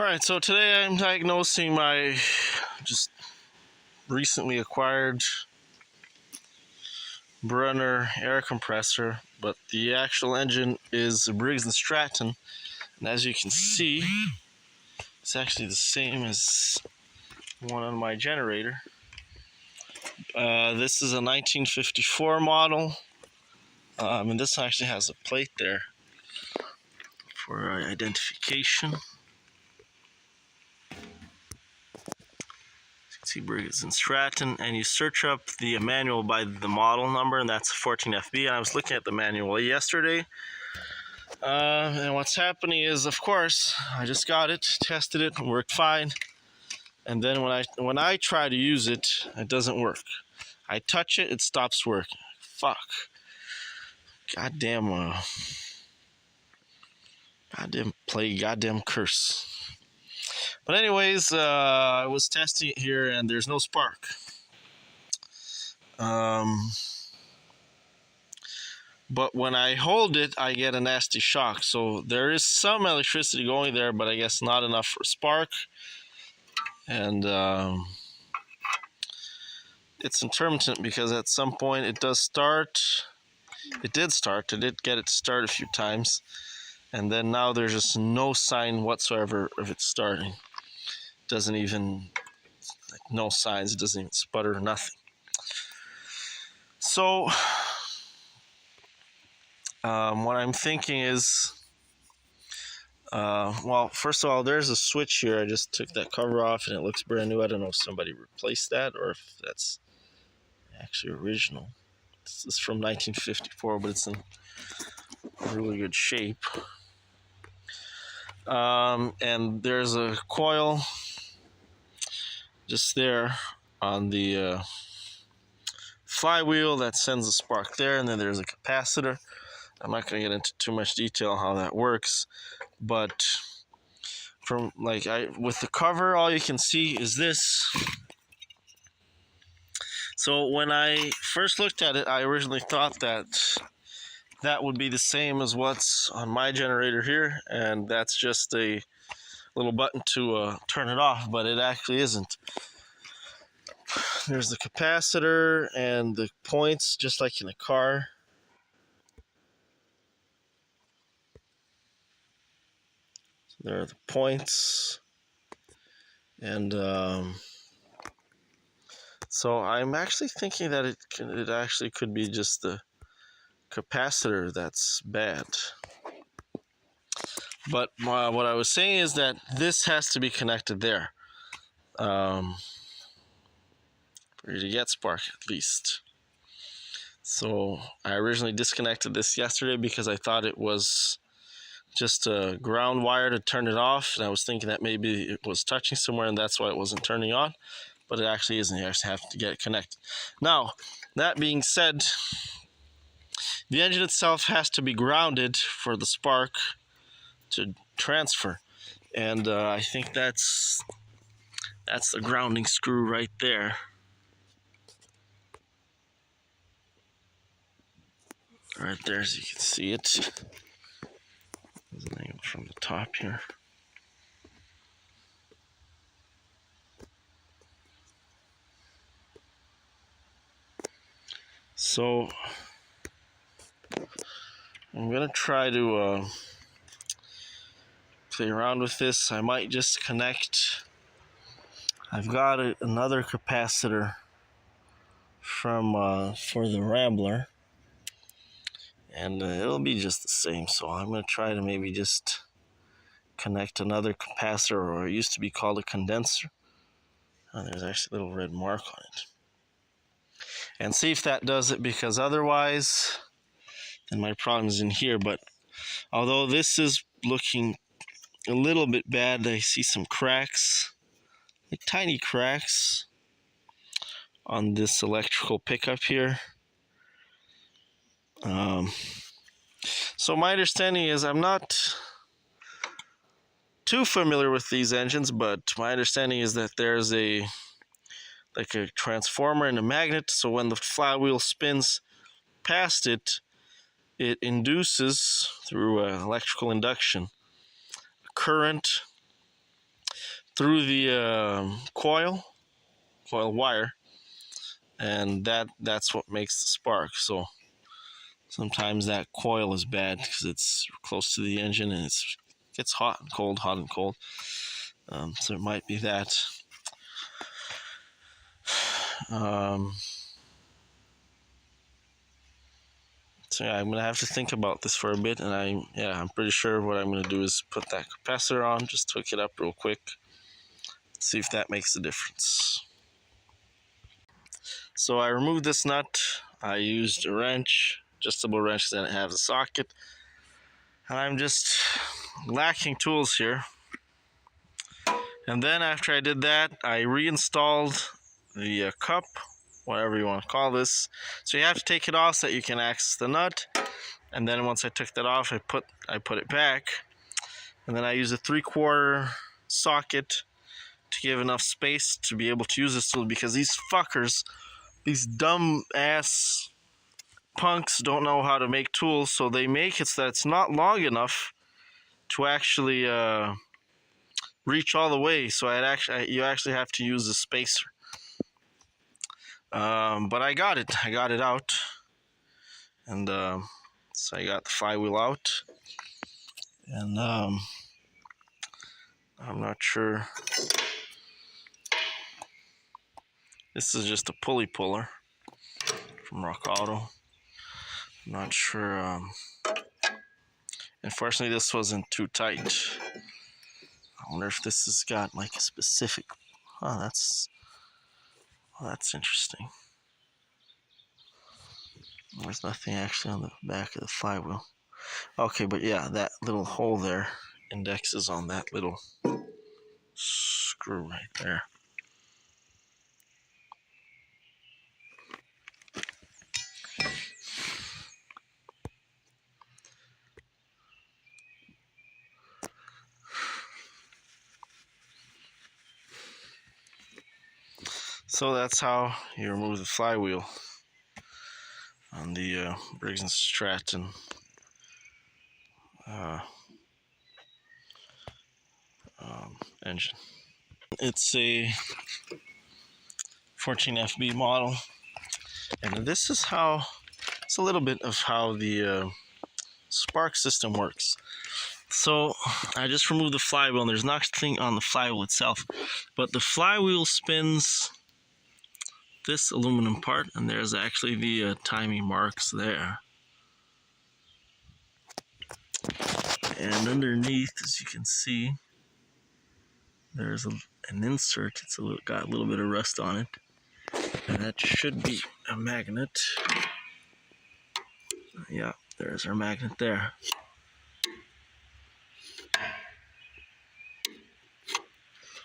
Alright, so today I'm diagnosing my just recently acquired Brunner air compressor, but the actual engine is a Briggs Straton, and as you can see, it's actually the same as one on my generator. This is a 1954 model, and this actually has a plate there for identification. See Briggs and Straton, and you search up the manual by the model number, and that's 14FB. And I was looking at the manual yesterday, and what's happening is, of course, I just got it, tested it, worked fine, and then when I try to use it, it doesn't work. I touch it, it stops working. Fuck. Goddamn curse. But anyways, I was testing it here, and there's no spark. But when I hold it, I get a nasty shock. So there is some electricity going there, but I guess not enough for a spark. And it's intermittent because at some point it does start. It did start. I did get it to start a few times. And then now there's just no sign whatsoever of it starting. Doesn't even, no signs, it doesn't even sputter, nothing. So what I'm thinking is, well, first of all, there's a switch here. I just took that cover off and it looks brand new. I don't know if somebody replaced that or if that's actually original. This is from 1954, but it's in really good shape. And there's a coil just there on the flywheel that sends a spark there, and then there's a capacitor. I'm not going to get into too much detail how that works, but from with the cover, all you can see is this. So when I first looked at it, I originally thought that would be the same as what's on my generator here, and that's just a little button to turn it off, but it actually isn't. There's the capacitor and the points, just like in a car. So there are the points, and so I'm actually thinking that it actually could be just the capacitor that's bad. But what I was saying is that this has to be connected there for you to get spark at least. So I originally disconnected this yesterday because I thought it was just a ground wire to turn it off, and I was thinking that maybe it was touching somewhere and that's why it wasn't turning on, but it actually isn't. You actually have to get it connected. Now, that being said, the engine itself has to be grounded for the spark to transfer, and I think that's the grounding screw right there. Right there, as you can see it. There's an angle from the top here. So I'm gonna try to play around with this. I might just connect. I've got another capacitor from for the Rambler, and it'll be just the same. So I'm gonna try to maybe just connect another capacitor, or it used to be called a condenser. Oh, there's actually a little red mark on it, and see if that does it, because otherwise then my problem is in here. But although this is looking a little bit bad, I see some cracks, like tiny cracks on this electrical pickup here. So my understanding is, I'm not too familiar with these engines, but my understanding is that there's a transformer and a magnet, so when the flywheel spins past it, it induces, through electrical induction, a current through the coil wire, and that's what makes the spark. So sometimes that coil is bad because it's close to the engine and it gets hot and cold, hot and cold. So it might be that. So yeah, I'm gonna have to think about this for a bit, and I'm pretty sure what I'm gonna do is put that capacitor on, just hook it up real quick, see if that makes a difference. So I removed this nut. I used a wrench, adjustable wrench, then it has a socket, and I'm just lacking tools here. And then after I did that, I reinstalled the cup, whatever you want to call this. So you have to take it off so that you can access the nut. And then once I took that off, I put it back, and then I use a 3/4 socket to give enough space to be able to use this tool, because these fuckers, these dumb ass punks, don't know how to make tools, so they make it so that it's not long enough to actually reach all the way. So you actually have to use a spacer. But I got it out, and so I got the flywheel out, and I'm not sure. This is just a pulley puller from Rock Auto. I'm not sure. Unfortunately, this wasn't too tight. I wonder if this has got like a specific. Oh, that's interesting. There's nothing actually on the back of the flywheel. Okay, but yeah, that little hole there indexes on that little screw right there. So that's how you remove the flywheel on the Briggs Straton engine. It's a 14 FB model, and this is how, it's a little bit of how the spark system works. So I just removed the flywheel, and there's nothing on the flywheel itself, but the flywheel spins this aluminum part, and there's actually the timing marks there. And underneath, as you can see, there's an insert. It's got a little bit of rust on it, and that should be a magnet. Yeah, there's our magnet there.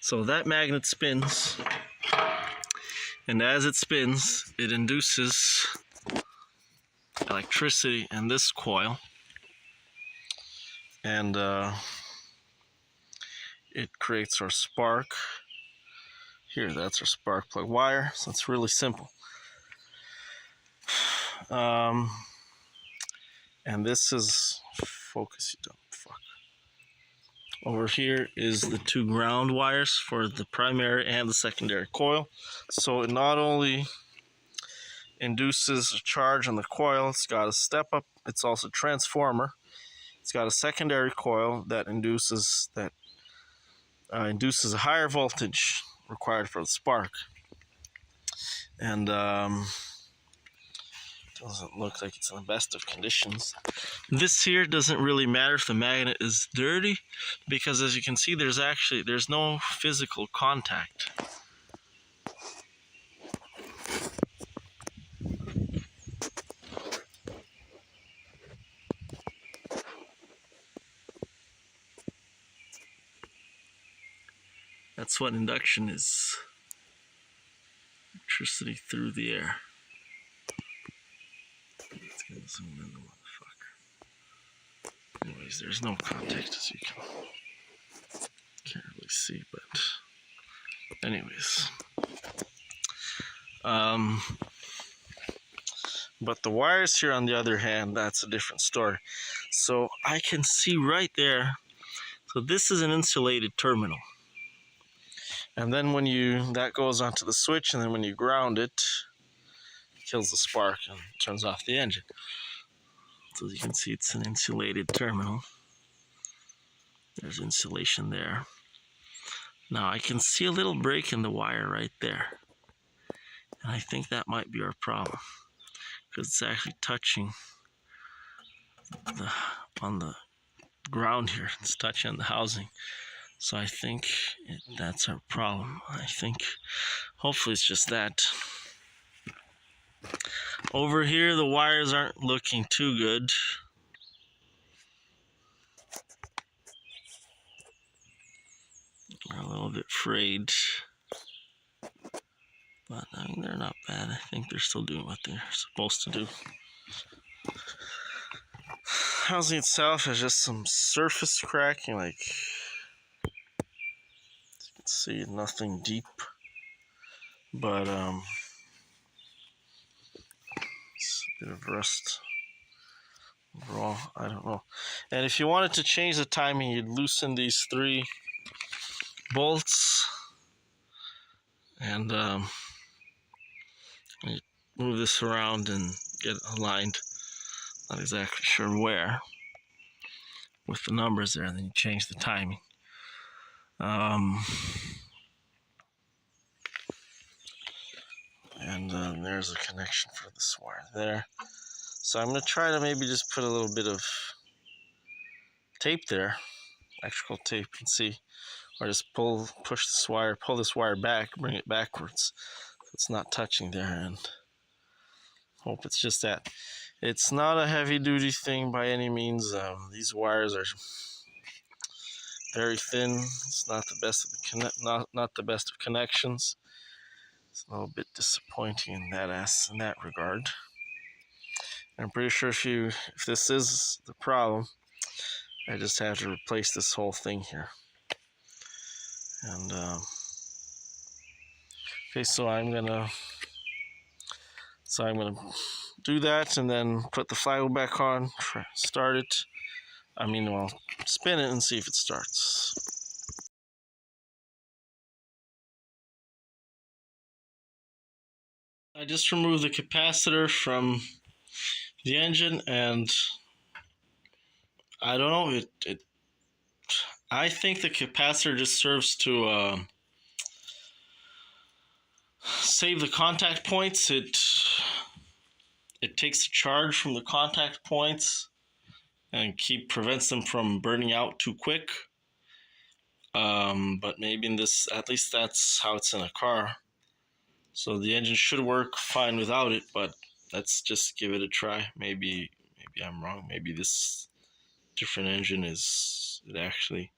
So that magnet spins, and as it spins, it induces electricity in this coil, and it creates our spark. Here, that's our spark plug wire, so it's really simple. And this is, focus, you dumb fuck. Over here is the two ground wires for the primary and the secondary coil. So it not only induces a charge on the coil, it's got a step up, it's also a transformer. It's got a secondary coil that induces a higher voltage required for the spark. And doesn't look like it's in the best of conditions. This here doesn't really matter if the magnet is dirty, because as you can see, there's no physical contact. That's what induction is. Electricity through the air. Let's get zoom in, motherfucker. Anyways, there's no contact, as you can't really see, but anyways. But the wires here, on the other hand, that's a different story. So I can see right there. So this is an insulated terminal. And then when that goes onto the switch, and then when you ground it, it kills the spark and turns off the engine. So as you can see, it's an insulated terminal. There's insulation there. Now I can see a little break in the wire right there. And I think that might be our problem, because it's actually touching on the ground here. It's touching the housing. So I think that's our problem. I think hopefully it's just that. Over here the wires aren't looking too good. They're a little bit frayed, but I mean, they're not bad. I think they're still doing what they're supposed to do. Housing itself has just some surface cracking, like you can see, nothing deep, but it's a bit of rust overall. I don't know. And if you wanted to change the timing, you'd loosen these 3 bolts and you move this around and get it aligned. Not exactly sure where with the numbers there, and then you change the timing. And there's a connection for this wire there. So I'm going to try to maybe just put a little bit of tape there, electrical tape, and see, or just pull this wire back, bring it backwards so it's not touching there, and hope it's just that. It's not a heavy duty thing by any means. These wires are very thin. It's not the best of not the best of connections. It's a little bit disappointing in that regard. I'm pretty sure if this is the problem, I just have to replace this whole thing here. And okay, so I'm gonna do that, and then put the flywheel back on, start it. Spin it and see if it starts. I just removed the capacitor from the engine, and I don't know, I think the capacitor just serves to save the contact points. It takes the charge from the contact points and prevents them from burning out too quick. But maybe at least that's how it's in a car. So the engine should work fine without it, but let's just give it a try. Maybe I'm wrong. Maybe this different engine it actually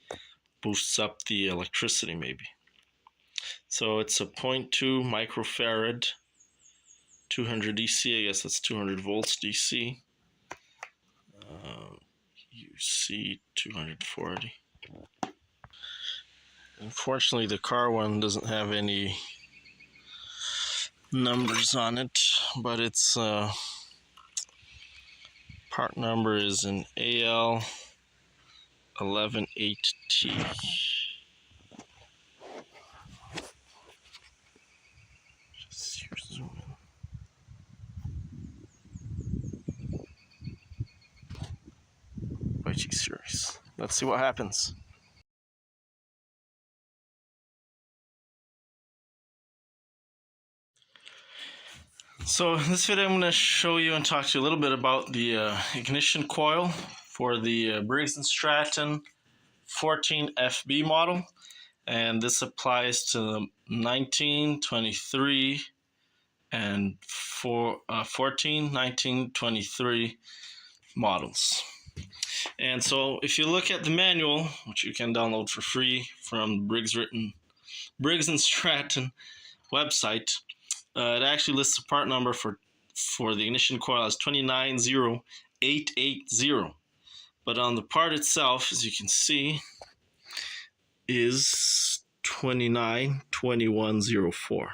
boosts up the electricity maybe. So it's a 0.2 microfarad, 200 DC, I guess that's 200 volts DC. UC 240. Unfortunately, the car one doesn't have any numbers on it, but its part number is an AL118T. Just zoom in. Series. Let's see what happens. So in this video I'm going to show you and talk to you a little bit about the ignition coil for the Briggs Straton 14FB model, and this applies to the 19, 23, and 14, 19, 23 models. And so if you look at the manual, which you can download for free from Briggs Straton website, it actually lists the part number for the ignition coil as 290880. But on the part itself, as you can see, is 292104.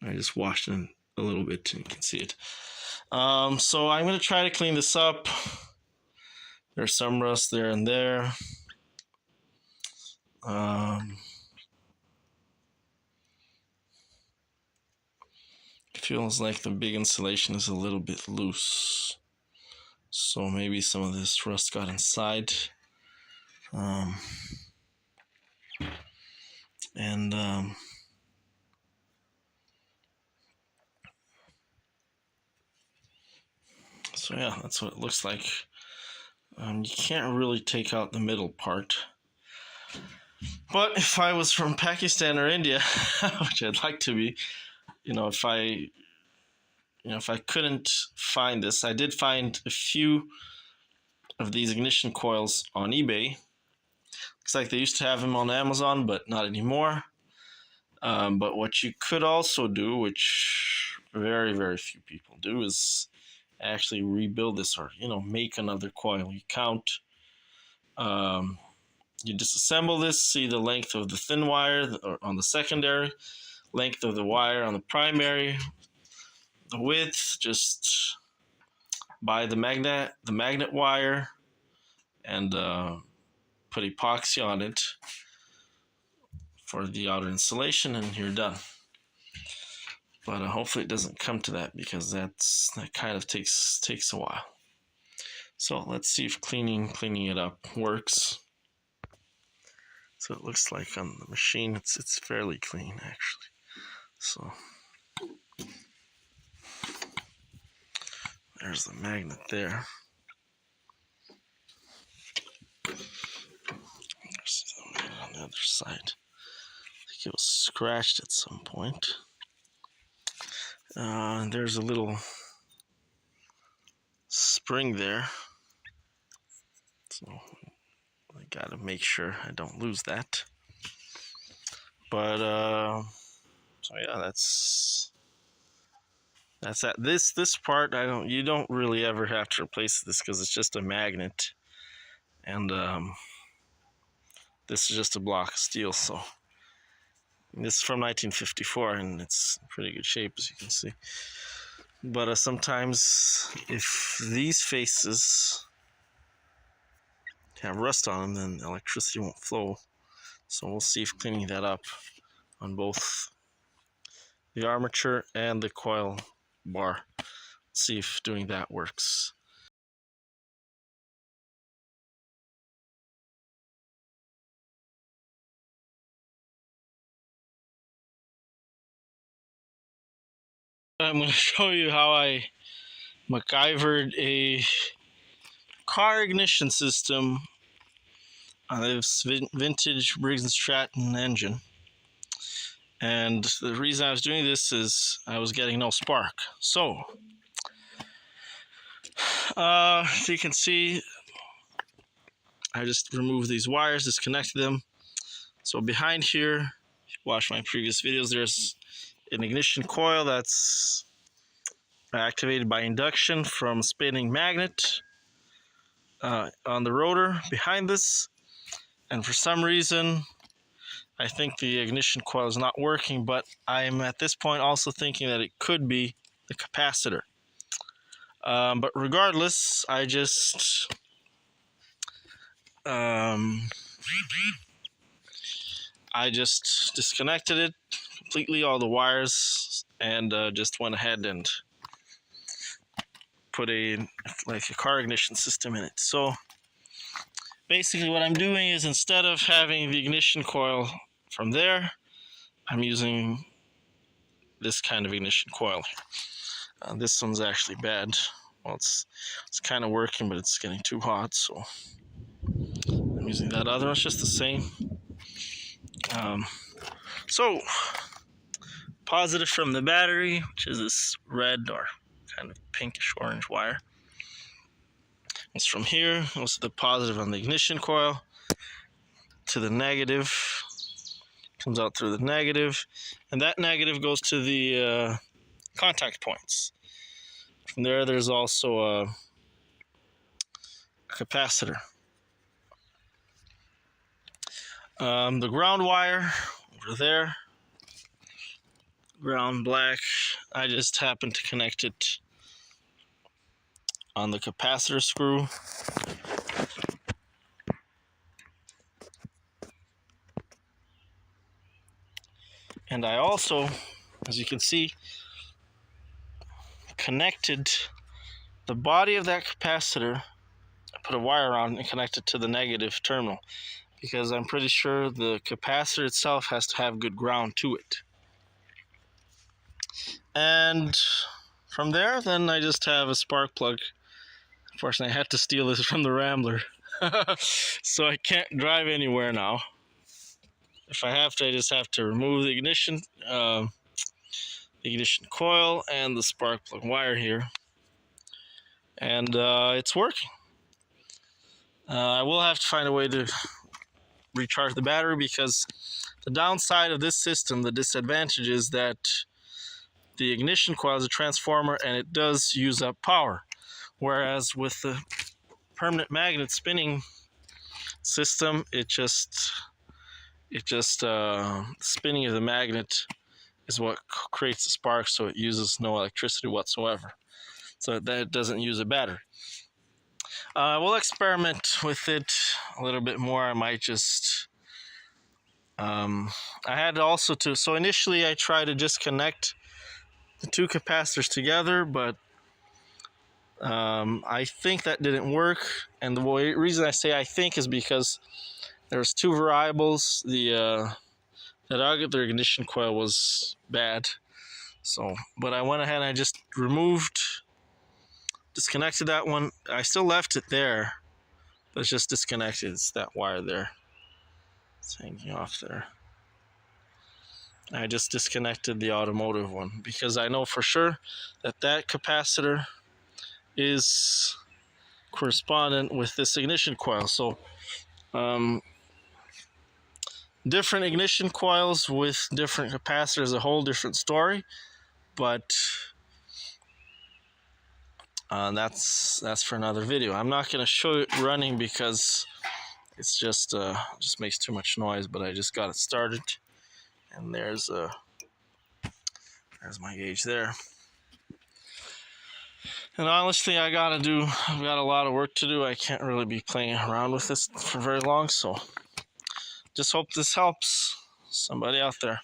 I just washed it a little bit and you can see it. So I'm going to try to clean this up. There's some rust there and there. Feels like the big insulation is a little bit loose, so maybe some of this rust got inside. So yeah, that's what it looks like. You can't really take out the middle part. But if I was from Pakistan or India, which I'd like to be, if I couldn't find this, I did find a few of these ignition coils on eBay. Looks like they used to have them on Amazon, but not anymore. But what you could also do, which very, very few people do, is actually rebuild this, or make another coil. You count. You disassemble this, see the length of the thin wire on the secondary, length of the wire on the primary, the width, just buy the magnet wire, and put epoxy on it for the outer insulation, and you're done. But hopefully it doesn't come to that, because that kind of takes a while. So let's see if cleaning it up works. So it looks like on the machine it's fairly clean, actually. So there's the magnet there. There's the magnet on the other side. I think it was scratched at some point. And there's a little spring there. So I gotta make sure I don't lose that. But so yeah, that's that. This part you don't really ever have to replace this, because it's just a magnet, and this is just a block of steel. So this is from 1954, and it's in pretty good shape, as you can see. But sometimes if these faces have rust on them, then electricity won't flow. So we'll see if cleaning that up on both the armature and the coil bar, see if doing that works. I'm going to show you how I MacGyvered a car ignition system on this vintage Briggs Straton engine. And the reason I was doing this is I was getting no spark. So, as you can see, I just removed these wires, disconnected them. So behind here, if you watch my previous videos, there's an ignition coil that's activated by induction from a spinning magnet on the rotor behind this. And for some reason, I think the ignition coil is not working, but I'm at this point also thinking that it could be the capacitor. But regardless, I just disconnected it completely, all the wires, and just went ahead and put a car ignition system in it. So basically what I'm doing is, instead of having the ignition coil from there, I'm using this kind of ignition coil. This one's actually bad. Well, it's kind of working, but it's getting too hot, so I'm using that other one. It's just the same. So positive from the battery, which is this red or kind of pinkish orange wire. It's from here. Goes to the positive on the ignition coil, to the negative, comes out through the negative, and that negative goes to the contact points. From there, there's also a capacitor. The ground wire over there, ground black, I just happened to connect it on the capacitor screw. And I also, as you can see, connected the body of that capacitor. I put a wire on and connected to the negative terminal, because I'm pretty sure the capacitor itself has to have good ground to it. And from there, then I just have a spark plug. Unfortunately, I had to steal this from the Rambler. So I can't drive anywhere now. If I have to, I just have to remove the ignition coil and the spark plug wire here. And it's working. I will have to find a way to recharge the battery, because the downside of this system, the disadvantage, is that the ignition coil is a transformer and it does use up power. Whereas with the permanent magnet spinning system, it just spinning of the magnet is what creates the spark, so it uses no electricity whatsoever. So that doesn't use a battery. We'll experiment with it a little bit more. I might just I had also to, so initially I tried to just connect the two capacitors together, but I think that didn't work. And the reason I say I think is because there's two variables. That their ignition coil was bad. So, but I went ahead and I just disconnected that one. I still left it there, but it's just disconnected. It's that wire there. It's hanging off there. I just disconnected the automotive one, because I know for sure that that capacitor is correspondent with this ignition coil. So different ignition coils with different capacitors is a whole different story, but that's for another video. I'm not going to show it running because it's just makes too much noise, but I just got it started, and there's my gauge there. And honestly, I've got a lot of work to do. I can't really be playing around with this for very long, so just hope this helps somebody out there.